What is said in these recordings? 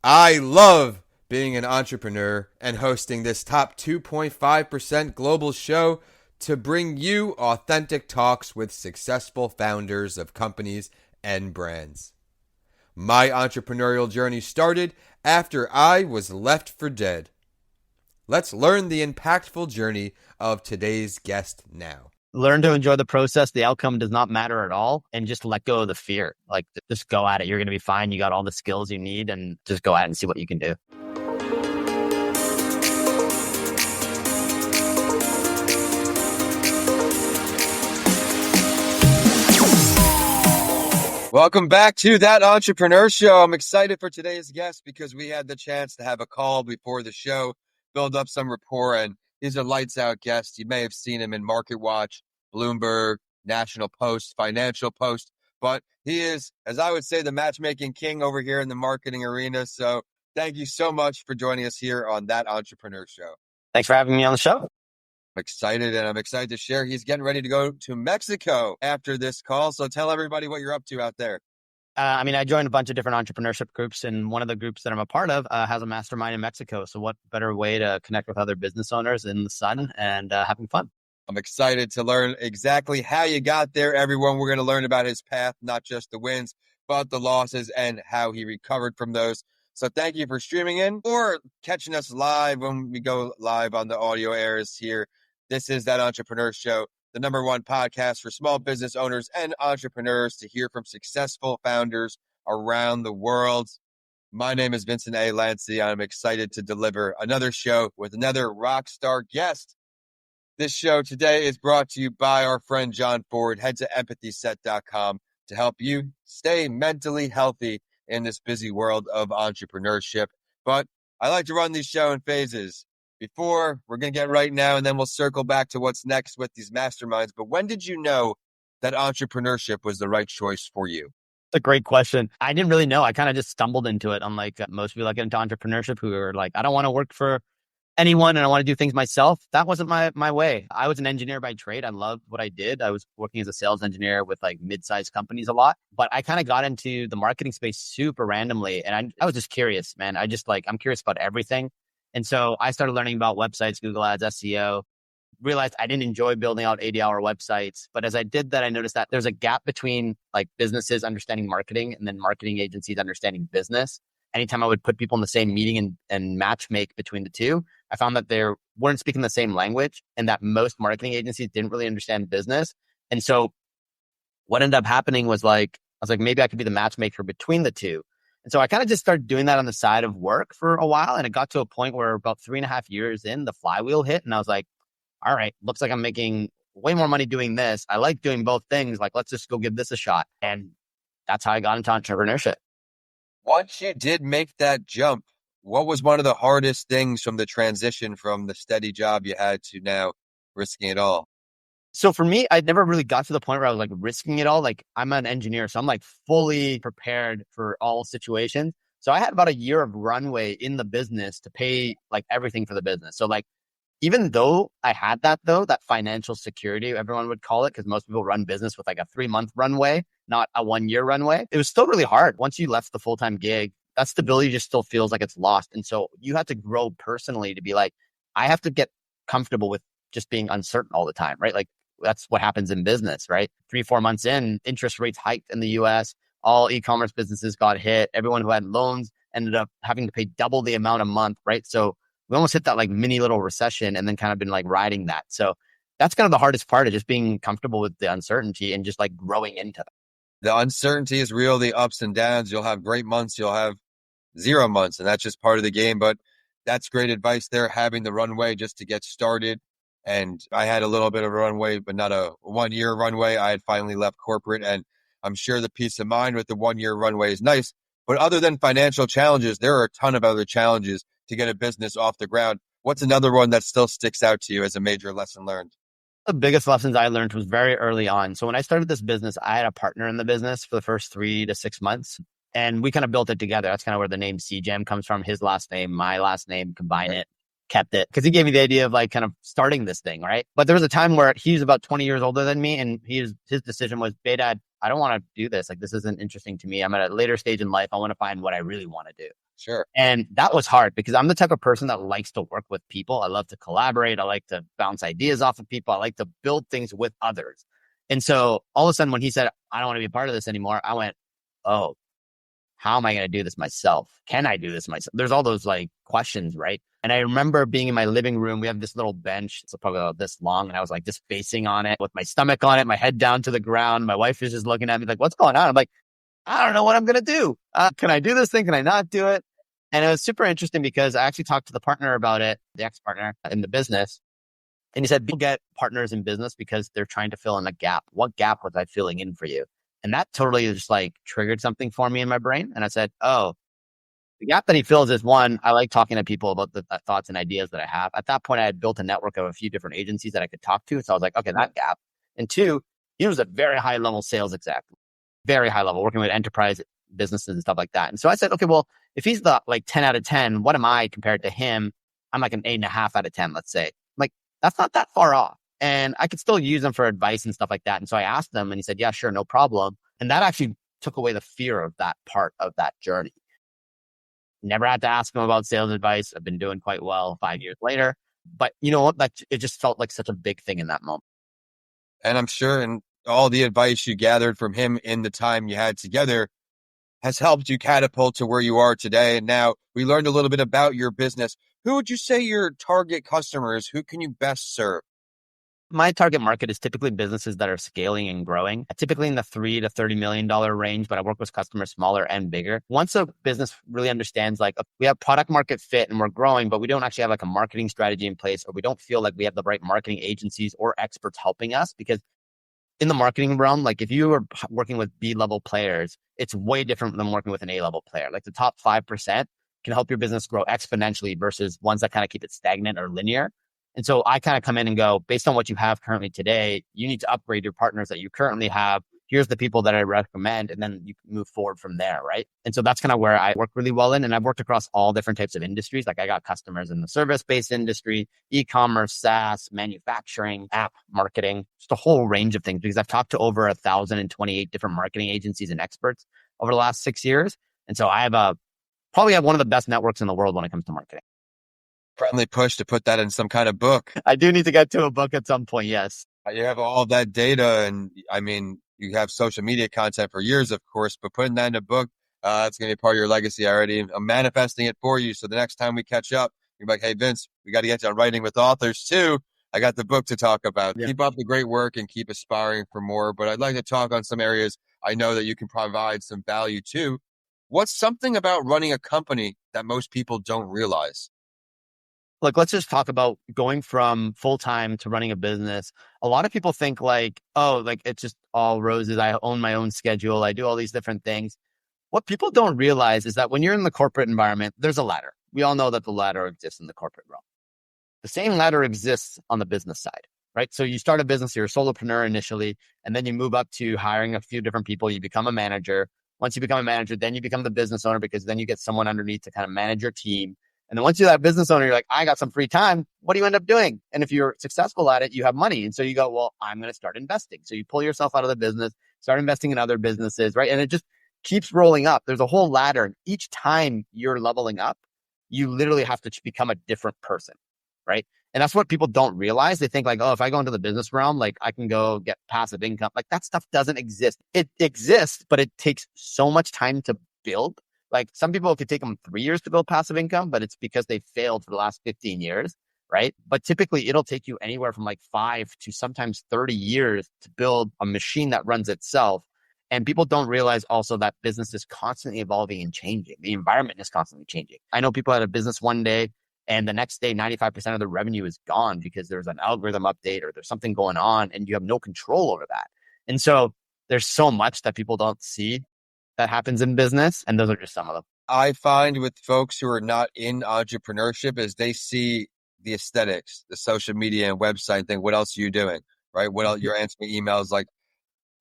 I love being an entrepreneur and hosting this top 2.5% global show to bring you authentic talks with successful founders of companies and brands. My entrepreneurial journey started after I was left for dead. Let's learn the impactful journey of today's guest now. Learn to enjoy the process. The outcome does not matter at all. And just let go of the fear. Like, just go at it. You're going to be fine. You got all the skills you need, and just go at it and see what you can do. Welcome back to That Entrepreneur Show. I'm excited for today's guest because we had the chance to have a call before the show, build up some rapport, and he's a lights out guest. You may have seen him in Market Watch, Bloomberg, National Post, Financial Post, but he is, as I would say, the matchmaking king over here in the marketing arena. So thank you so much for joining us here on That Entrepreneur Show. Thanks for having me on the show. I'm excited, and I'm excited to share. He's getting ready to go to Mexico after this call. So tell everybody what you're up to out there. I joined a bunch of different entrepreneurship groups, and one of the groups that I'm a part of has a mastermind in Mexico. So what better way to connect with other business owners in the sun and having fun? I'm excited to learn exactly how you got there, everyone. We're going to learn about his path, not just the wins, but the losses and how he recovered from those. So thank you for streaming in or catching us live when we go live on the audio airs here. This is That Entrepreneur Show, the number one podcast for small business owners and entrepreneurs to hear from successful founders around the world. My name is Vincent A. Lancy. I'm excited to deliver another show with another rock star guest. This show today is brought to you by our friend John Ford. Head to empathyset.com to help you stay mentally healthy in this busy world of entrepreneurship. But I like to run these show in phases. Before, we're going to get right now, and then we'll circle back to what's next with these masterminds. But when did you know that entrepreneurship was the right choice for you? It's a great question. I didn't really know. I kind of just stumbled into it. Unlike most people that get into entrepreneurship who are like, I don't want to work for anyone and I want to do things myself. That wasn't my way. I was an engineer by trade. I loved what I did. I was working as a sales engineer with like mid-sized companies a lot, but I kind of got into the marketing space super randomly. And I was just curious, man. I'm curious about everything. And so I started learning about websites, Google Ads, SEO, realized I didn't enjoy building out 80-hour websites. But as I did that, I noticed that there's a gap between like businesses understanding marketing and then marketing agencies understanding business. Anytime I would put people in the same meeting and match make between the two, I found that they weren't speaking the same language and that most marketing agencies didn't really understand business. And so what ended up happening was I was like, maybe I could be the matchmaker between the two. And so I kind of just started doing that on the side of work for a while. And it got to a point where about 3.5 years in, the flywheel hit. And I was like, all right, looks like I'm making way more money doing this. I like doing both things. Like, let's just go give this a shot. And that's how I got into entrepreneurship. Once you did make that jump, what was one of the hardest things from the transition from the steady job you had to now risking it all? So for me, I never really got to the point where I was like risking it all. Like, I'm an engineer, so I'm like fully prepared for all situations. So I had about a year of runway in the business to pay like everything for the business. So like, even though I had that financial security, everyone would call it, because most people run business with like a 3-month runway, not a 1-year runway. It was still really hard. Once you left the full-time gig, that stability just still feels like it's lost. And so you have to grow personally to be like, I have to get comfortable with just being uncertain all the time, right? Like, that's what happens in business, right? 3-4 months in, interest rates hiked in the US. All e-commerce businesses got hit. Everyone who had loans ended up having to pay double the amount a month, right? So we almost hit that like mini little recession and then kind of been like riding that. So that's kind of the hardest part, of just being comfortable with the uncertainty and just like growing into that. The uncertainty is real, the ups and downs. You'll have great months, you'll have 0 months, and that's just part of the game. But that's great advice there, having the runway just to get started. And I had a little bit of a runway, but not a 1-year runway. I had finally left corporate, and I'm sure the peace of mind with the 1-year runway is nice. But other than financial challenges, there are a ton of other challenges to get a business off the ground. What's another one that still sticks out to you as a major lesson learned? The biggest lessons I learned was very early on. So when I started this business, I had a partner in the business for the first 3 to 6 months, and we kind of built it together. That's kind of where the name CJAM comes from. His last name, my last name, combine it, kept it, because he gave me the idea of like kind of starting this thing, right? But there was a time where he's about 20 years older than me, and his decision was, Behdad, I don't want to do this. Like, this isn't interesting to me. I'm at a later stage in life. I want to find what I really want to do. Sure. And that was hard because I'm the type of person that likes to work with people. I love to collaborate. I like to bounce ideas off of people. I like to build things with others. And so all of a sudden, when he said, I don't want to be a part of this anymore, I went, oh, how am I going to do this myself? Can I do this myself? There's all those like questions, right? And I remember being in my living room. We have this little bench. It's probably about this long. And I was like just facing on it with my stomach on it, my head down to the ground. My wife is just looking at me like, what's going on? I'm like, I don't know what I'm going to do. Can I do this thing? Can I not do it? And it was super interesting because I actually talked to the partner about it, the ex-partner in the business. And he said, people get partners in business because they're trying to fill in a gap. What gap was I filling in for you? And that totally just like triggered something for me in my brain. And I said, oh, the gap that he fills is one, I like talking to people about the thoughts and ideas that I have. At that point, I had built a network of a few different agencies that I could talk to. So I was like, okay, that gap. And two, he was a very high level sales exec, very high level, working with enterprise businesses and stuff like that. And so I said, okay, well, if he's the like 10 out of 10, what am I compared to him? I'm like an 8.5 out of 10, let's say. Like, that's not that far off. And I could still use him for advice and stuff like that. And so I asked him and he said, yeah, sure, no problem. And that actually took away the fear of that part of that journey. Never had to ask him about sales advice. I've been doing quite well 5 years later. But you know what? Like, it just felt like such a big thing in that moment. And I'm sure, and all the advice you gathered from him in the time you had together has helped you catapult to where you are today. And now we learned a little bit about your business. Who would you say your target customers? Who can you best serve? My target market is typically businesses that are scaling and growing, typically in the $3 to $30 million range, but I work with customers smaller and bigger. Once a business really understands like we have product market fit and we're growing, but we don't actually have like a marketing strategy in place, or we don't feel like we have the right marketing agencies or experts helping us, because in the marketing realm, like if you are working with B-level players, it's way different than working with an A-level player. Like the top 5% can help your business grow exponentially versus ones that kind of keep it stagnant or linear. And so I kind of come in and go, based on what you have currently today, you need to upgrade your partners that you currently have. Here's the people that I recommend, and then you can move forward from there, right? And so that's kind of where I work really well in. And I've worked across all different types of industries. Like I got customers in the service-based industry, e-commerce, SaaS, manufacturing, app marketing, just a whole range of things, because I've talked to over 1,028 different marketing agencies and experts over the last 6 years. And so I have probably have one of the best networks in the world when it comes to marketing. Friendly push to put that in some kind of book. I do need to get to a book at some point, yes. You have all of that data, and I mean, you have social media content for years, of course, but putting that in a book, that's going to be part of your legacy already. I'm manifesting it for you. So the next time we catch up, you're like, hey, Vince, we got to get you on writing with authors too. I got the book to talk about. Yeah. Keep up the great work and keep aspiring for more. But I'd like to talk on some areas I know that you can provide some value to. What's something about running a company that most people don't realize? Like, let's just talk about going from full-time to running a business. A lot of people think like, oh, like it's just all roses. I own my own schedule. I do all these different things. What people don't realize is that when you're in the corporate environment, there's a ladder. We all know that the ladder exists in the corporate realm. The same ladder exists on the business side, right? So you start a business, you're a solopreneur initially, and then you move up to hiring a few different people. You become a manager. Once you become a manager, then you become the business owner, because then you get someone underneath to kind of manage your team. And then once you're that business owner, you're like, I got some free time. What do you end up doing? And if you're successful at it, you have money. And so you go, well, I'm going to start investing. So you pull yourself out of the business, start investing in other businesses, right? And it just keeps rolling up. There's a whole ladder. And each time you're leveling up, you literally have to become a different person, right? And that's what people don't realize. They think like, oh, if I go into the business realm, like I can go get passive income. Like that stuff doesn't exist. It exists, but it takes so much time to build. Like some people, it could take them 3 years to build passive income, but it's because they failed for the last 15 years, right? But typically it'll take you anywhere from like 5 to sometimes 30 years to build a machine that runs itself. And people don't realize also that business is constantly evolving and changing. The environment is constantly changing. I know people had a business one day and the next day, 95% of the revenue is gone because there's an algorithm update or there's something going on and you have no control over that. And so there's so much that people don't see that happens in business. And those are just some of them. I find with folks who are not in entrepreneurship is they see the aesthetics, the social media and website thing. What else are you doing? Right? What else? You're answering emails. Like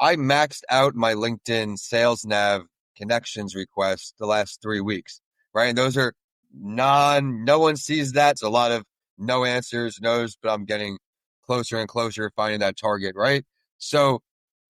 I maxed out my LinkedIn sales nav connections requests the last 3 weeks. Right. And those are no one sees that. It's a lot of no answers, no's, but I'm getting closer and closer to finding that target. Right. So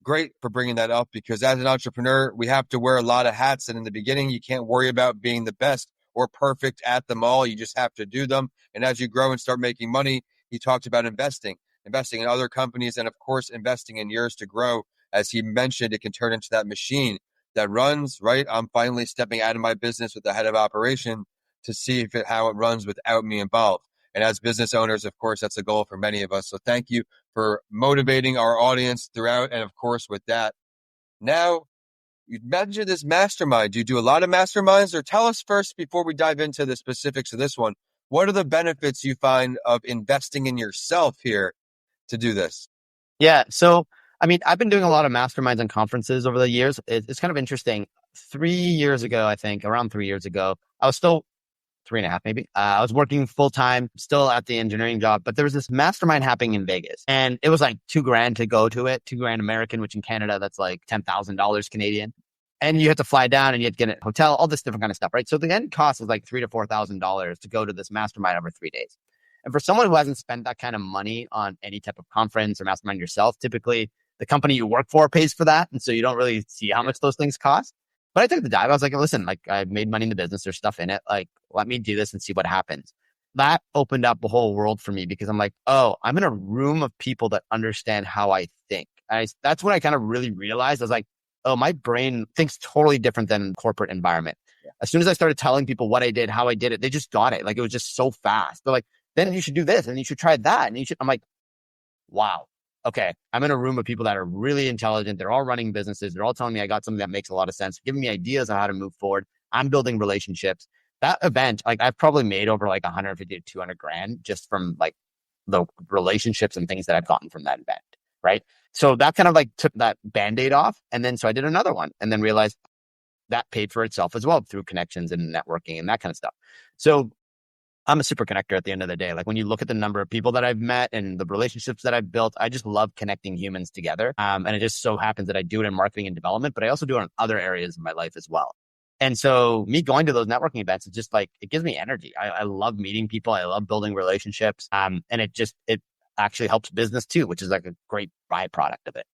great for bringing that up, because as an entrepreneur, we have to wear a lot of hats. And in the beginning, you can't worry about being the best or perfect at them all. You just have to do them. And as you grow and start making money, he talked about investing in other companies, and of course, investing in yours to grow. As he mentioned, it can turn into that machine that runs, right? I'm finally stepping out of my business with the head of operation to see how it runs without me involved. And as business owners, of course, that's a goal for many of us. So thank you for motivating our audience throughout. And of course, with that, now you mentioned this mastermind. Do you do a lot of masterminds? Or tell us first, before we dive into the specifics of this one, what are the benefits you find of investing in yourself here to do this? Yeah. So, I mean, I've been doing a lot of masterminds and conferences over the years. It's kind of interesting. 3 years ago, I think, around 3 years ago, I was still 3.5 maybe. I was working full time, still at the engineering job, but there was this mastermind happening in Vegas, and it was like $2,000 to go to it, $2,000 American, which in Canada that's like $10,000 Canadian. And you had to fly down, and you had to get a hotel, all this different kind of stuff, right? So the end cost was like $3,000 to $4,000 to go to this mastermind over 3 days. And for someone who hasn't spent that kind of money on any type of conference or mastermind yourself, typically the company you work for pays for that, and so you don't really see how much those things cost. But I took the dive. I was like, listen, like I made money in the business. There's stuff in it. Like, let me do this and see what happens. That opened up a whole world for me because I'm like, oh, I'm in a room of people that understand how I think. That's when I kind of really realized. I was like, oh, my brain thinks totally different than corporate environment. Yeah. As soon as I started telling people what I did, how I did it, they just got it. Like, it was just so fast. They're like, then you should do this and you should try that. And I'm like, wow. Okay, I'm in a room of people that are really intelligent. They're all running businesses. They're all telling me I got something that makes a lot of sense, giving me ideas on how to move forward. I'm building relationships. That event, like I've probably made over like 150 to 200 grand just from like the relationships and things that I've gotten from that event. Right. So that kind of like took that Band-Aid off. And then so I did another one and then realized that paid for itself as well through connections and networking and that kind of stuff. So I'm a super connector at the end of the day. Like when you look at the number of people that I've met and the relationships that I've built, I just love connecting humans together. And it just so happens that I do it in marketing and development, but I also do it in other areas of my life as well. And so me going to those networking events, it's just like, it gives me energy. I love meeting people. I love building relationships. And it actually helps business too, which is like a great byproduct of it.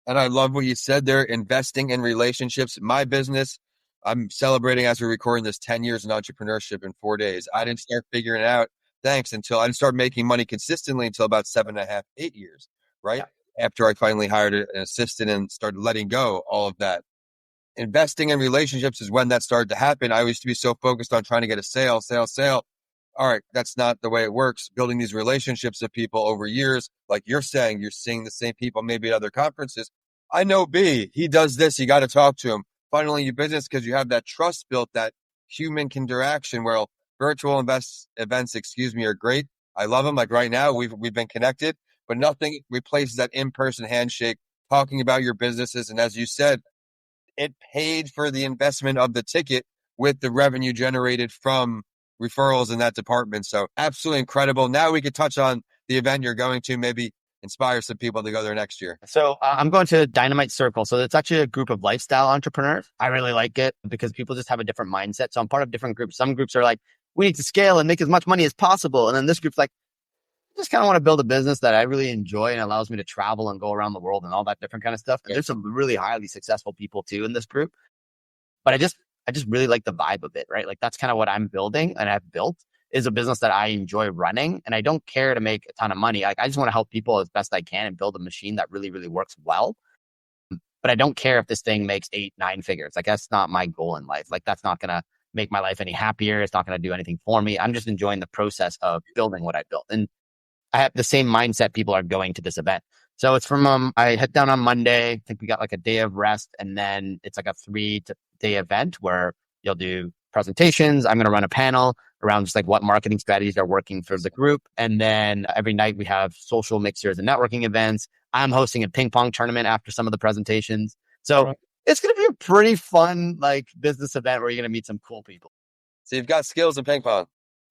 And I love what you said there, investing in relationships. My business, I'm celebrating as we're recording this 10 years in entrepreneurship in 4 days. I didn't start figuring it out, until I didn't start making money consistently until about 7.5, 8 years, right? Yeah. After I finally hired an assistant and started letting go all of that. Investing in relationships is when that started to happen. I used to be so focused on trying to get a sale. All right, that's not the way it works. Building these relationships with people over years, like you're saying, you're seeing the same people maybe at other conferences. I know B, he does this. You got to talk to him. Finally, your business, because you have that trust built, that human interaction. Well, virtual events, are great. I love them. Like right now, we've been connected, but nothing replaces that in-person handshake, talking about your businesses. And as you said, it paid for the investment of the ticket with the revenue generated from referrals in that department. So absolutely incredible. Now we could touch on the event you're going to, maybe inspire some people to go there next year. So I'm going to Dynamite Circle. So it's actually a group of lifestyle entrepreneurs. I really like it because people just have a different mindset. So I'm part of different groups. Some groups are like, we need to scale and make as much money as possible. And then this group's like, I just kind of want to build a business that I really enjoy and allows me to travel and go around the world and all that different kind of stuff. And there's some really highly successful people too in this group. But I just really like the vibe of it, right? Like that's kind of what I'm building and I've built is a business that I enjoy running. And I don't care to make a ton of money. Like I just want to help people as best I can and build a machine that really, really works well. But I don't care if this thing makes 8, 9 figures. Like that's not my goal in life. Like that's not going to make my life any happier. It's not going to do anything for me. I'm just enjoying the process of building what I built. And I have the same mindset people are going to this event. So it's from, I head down on Monday. I think we got like a day of rest and then it's like a 3-day event where you'll do presentations. I'm going to run a panel around just like what marketing strategies are working for the group. And then every night we have social mixers and networking events. I'm hosting a ping pong tournament after some of the presentations. So it's going to be a pretty fun like business event where you're going to meet some cool people. So you've got skills in ping pong.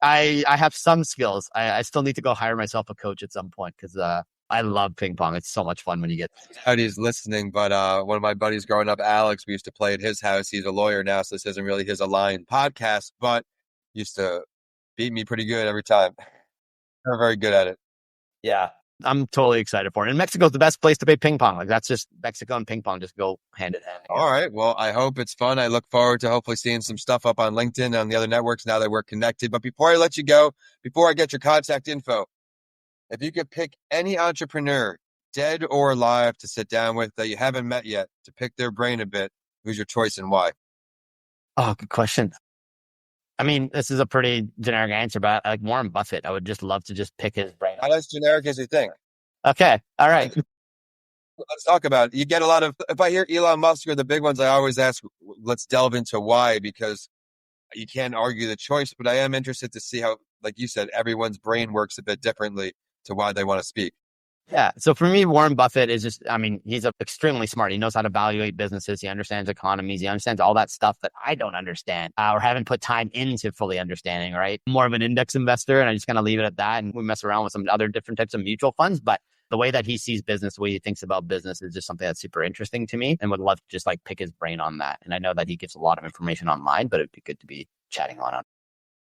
I have some skills. I still need to go hire myself a coach at some point because I love ping pong. It's so much fun when you get. He's listening, but one of my buddies growing up, Alex, we used to play at his house. He's a lawyer now, so this isn't really his aligned podcast, but used to beat me pretty good every time. They're very good at it. Yeah. I'm totally excited for it. And Mexico's the best place to play ping pong. Like that's just Mexico and ping pong just go hand in hand. All right. Well, I hope it's fun. I look forward to hopefully seeing some stuff up on LinkedIn and on the other networks now that we're connected. But before I let you go, before I get your contact info, if you could pick any entrepreneur, dead or alive, to sit down with that you haven't met yet, to pick their brain a bit, who's your choice and why? Oh, good question. I mean, this is a pretty generic answer, but like Warren Buffett, I would just love to just pick his brain. Not as generic as you think. Okay. All right. Let's talk about it. You get a lot of, if I hear Elon Musk or the big ones, I always ask, let's delve into why, because you can't argue the choice, but I am interested to see how, like you said, everyone's brain works a bit differently to why they want to speak. Yeah. So for me, Warren Buffett is just, I mean, he's extremely smart. He knows how to evaluate businesses. He understands economies. He understands all that stuff that I don't understand or haven't put time into fully understanding, right? I'm more of an index investor, and I just kind of leave it at that. And we mess around with some other different types of mutual funds. But the way that he sees business, the way he thinks about business is just something that's super interesting to me, and would love to just like pick his brain on that. And I know that he gives a lot of information online, but it'd be good to be chatting on it.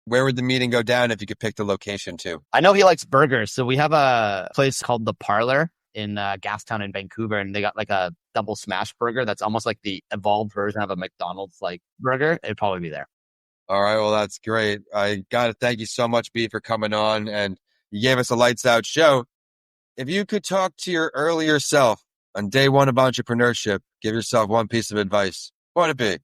Where would the meeting go down if you could pick the location too? I know he likes burgers. So we have a place called The Parlor in Gastown in Vancouver, and they got like a double smash burger that's almost like the evolved version of a McDonald's like burger. It'd probably be there. All right. Well, that's great. I got to thank you so much, B, for coming on, and you gave us a lights out show. If you could talk to your earlier self on day one of entrepreneurship, give yourself one piece of advice, what would it be?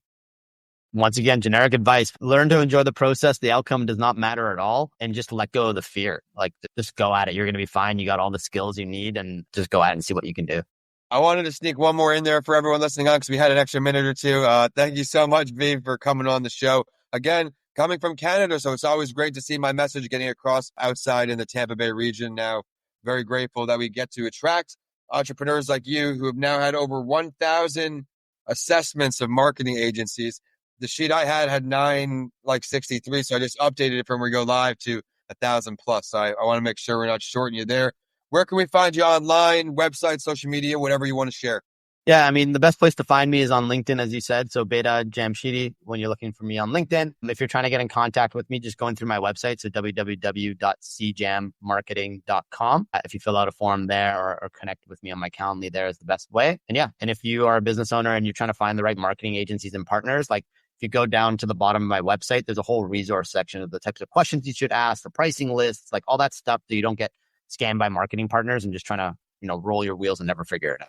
Once again, generic advice. Learn to enjoy the process. The outcome does not matter at all. And just let go of the fear. Like, just go at it. You're going to be fine. You got all the skills you need, and just go at it and see what you can do. I wanted to sneak one more in there for everyone listening on because we had an extra minute or two. Thank you so much, V, for coming on the show. Again, coming from Canada, so it's always great to see my message getting across outside in the Tampa Bay region now. Very grateful that we get to attract entrepreneurs like you who have now had over 1,000 assessments of marketing agencies. The sheet I had 963, so I just updated it from where we go live to 1,000 plus. So I want to make sure we're not shorting you there. Where can we find you online, website, social media, whatever you want to share? Yeah, I mean, the best place to find me is on LinkedIn, as you said. So Behdad Jamshidi, when you're looking for me on LinkedIn. If you're trying to get in contact with me, just going through my website. So www.cjammarketing.com. If you fill out a form there or connect with me on my Calendly, there is the best way. And yeah, and if you are a business owner and you're trying to find the right marketing agencies and partners, like if you go down to the bottom of my website, there's a whole resource section of the types of questions you should ask, the pricing lists, like all that stuff, so you don't get scammed by marketing partners and just trying to, roll your wheels and never figure it out.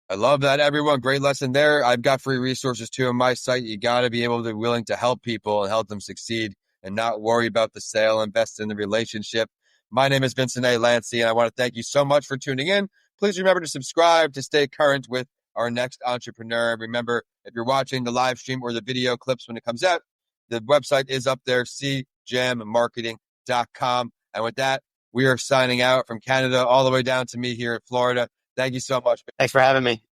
I love that, everyone. Great lesson there. I've got free resources too on my site. You got to be able to be willing to help people and help them succeed and not worry about the sale, invest in the relationship. My name is Vincent A. Lancey, and I want to thank you so much for tuning in. Please remember to subscribe to stay current with our next entrepreneur. Remember, if you're watching the live stream or the video clips when it comes out, the website is up there, CJAMmarketing.com. And with that, we are signing out from Canada all the way down to me here in Florida. Thank you so much. Thanks for having me.